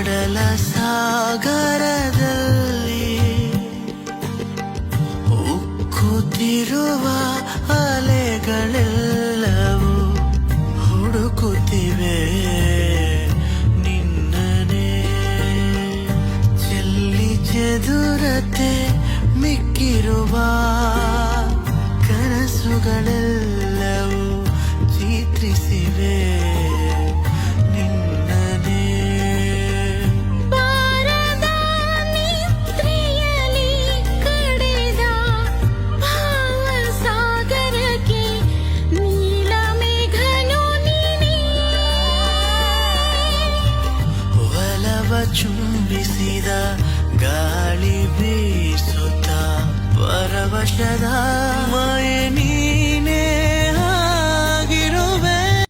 ಕಡಲ ಸಾಗರದಲ್ಲಿ ಉಕ್ಕುತ್ತಿರುವ ಅಲೆಗಳೆಲ್ಲವೂ ಹುಡುಕುತ್ತಿವೆ ನಿನ್ನನೇ. ಚೆಲ್ಲಿ ಚೆದುರತೆ ಮಿಕ್ಕಿರುವ ಕನಸುಗಳೆಲ್ಲವೂ ಚಿತ್ರಿಸಿವೆ ನಿನ್ನನೇ. ಬಾರದ ನಿದ್ರೆಯಲ್ಲಿ ಕಡೆದ ಭಾವಸಾಗರಕ್ಕೆ ನೀಲಮೇಘನು ನೀನೇ. ಒಲವ ಚುಂಬಿಸಿದ ಗಾಳಿ ಬೀಸುತ್ತ ಪರವಶದ ಮೈ